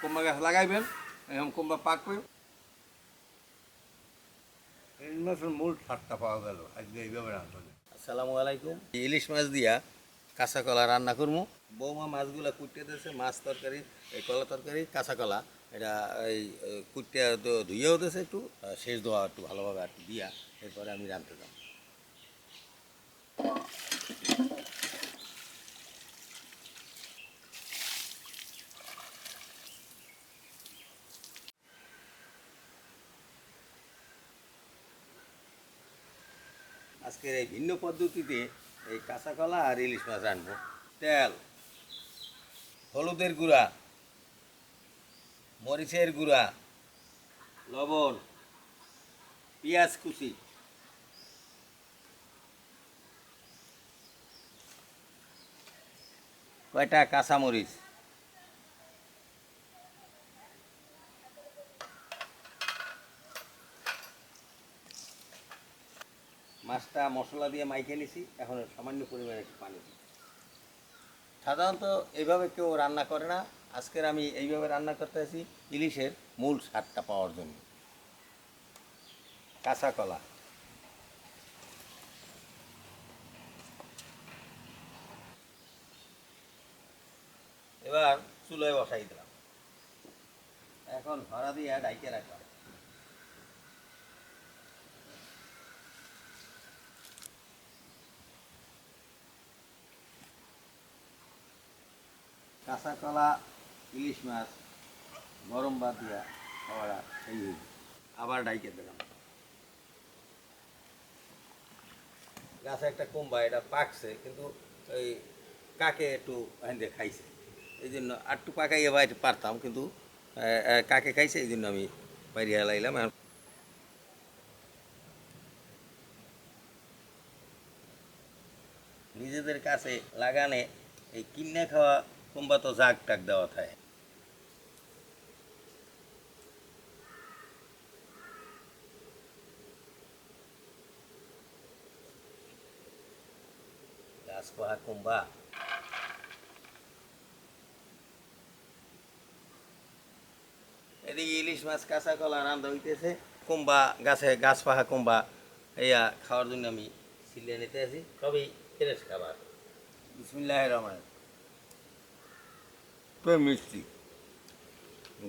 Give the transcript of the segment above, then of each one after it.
কুমড়া গাছ লাগাইবেন, এরকম কুমড়া পাকবে। ইলিশ মাছের মূল স্বাদটা পাওয়া গেল আজকে এইভাবে রাঁধলে। আসসালামু আলাইকুম। ইলিশ মাছ দিয়া কাঁচা কলা রান্না করবো। বৌমা মাছগুলা কুটে দিয়েছে, মাছ তরকারি, এই কলা তরকারি, কাঁচা কলা এটা এই কুটে তো ধুইয়েও দিয়েছে, একটু শেষ ধোয়া একটু ভালোভাবে আর দিয়া এরপরে আমি রাঁধতে যাব। আজকের এই ভিন্ন পদ্ধতিতে এই কাঁচা কলা আর ইলিশ মাছ রাঁধবো। তেল, হলুদের গুঁড়া, মরিচের গুঁড়া, লবণ, পেঁয়াজ কুচি, কয়টা কাঁচামরিচ, মাছটা মশলা দিয়ে মাইখে নিছি, এখন সামান্য পরিমাণে একটু পানি দিই। সাধারণত এইভাবে কেউ রান্না করে না, আজকের আমি এইভাবে রান্না করতে আছি ইলিশের মূল স্বাদটা পাওয়ার জন্য। কাঁচা কলা, এবার চুলোয় বসাই দিলাম, এখন ধরা দিয়ে ডাইকে রাখলাম। কাঁচা কলা, ইলিশ মাছ, গরম ভাত দিয়া খাওয়াটা সেই হইল। আবার ডাইকে দিলাম। গাছে একটা কুম্বা, এটা পাকছে কিন্তু ওই কাকে একটু হেঁদে খাইছে, এই জন্য আর একটু পাকাইয়ে বাইরে পারতাম, কিন্তু কাকে খাইছে এই জন্য আমি বাইরে হেলাইলাম। নিজেদের কাছে লাগানে এই কিনে খাওয়া কুম্বা তো জাগ টাক দেওয়া থাকে। গাছ পাহা কুম্বা, এদিকে ইলিশ মাছ কাঁচা কলা রান্না হইতেছে, কুম্বা গাছে গাছ পাহা কুম্বা এইয়া খাওয়ার জন্য আমি ছিলিয়ে নিতে আছি। সবই ফ্রেশ খাবার। বিসমিল্লাহির রহমানির রহিম। মিষ্টি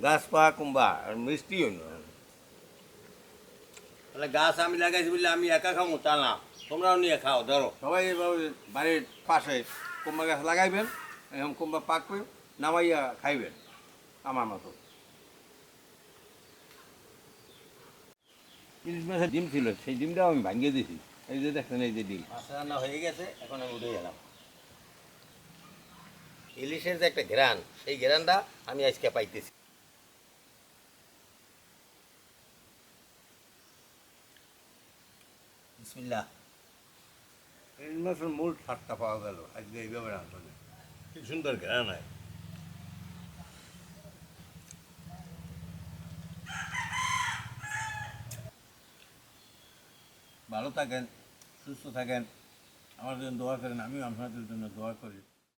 গাছ পাকা কুম্বা আর মিষ্টি হইল। তাহলে গাছ আমি লাগাইছি বললে আমি একা খাবো তা না, তোমরাও নিয়ে খাও, ধরো। সবাই এভাবে বাড়ির পাশে কুমড়া গাছ লাগাইবেন, এরকম কুমড়া পাকবে, নামাইয়া খাইবেন আমার মতো। ইলিশ মাছের ডিম ছিল, সেই ডিমটাও আমি ভাঙিয়ে দিয়েছি। এই যে দেখছেন, এই যে ডিম। মাছ রান্না হয়ে গেছে, এখন আমি উঠে গেলাম। ইলিশের যে একটা ঘেরান, সেই ঘেরানটা আমি আজকে পাইতেছি। বিসমিল্লাহ। ইলিশ মাছের মূল স্বাদটা পাওয়া গেল আজকে এইভাবে রাঁধলে। কি সুন্দর ঘেরান হয়। ভালো থাকেন, সুস্থ থাকেন, আমার জন্য দোয়া করেন, আমিও আপনাদের জন্য দোয়া করি।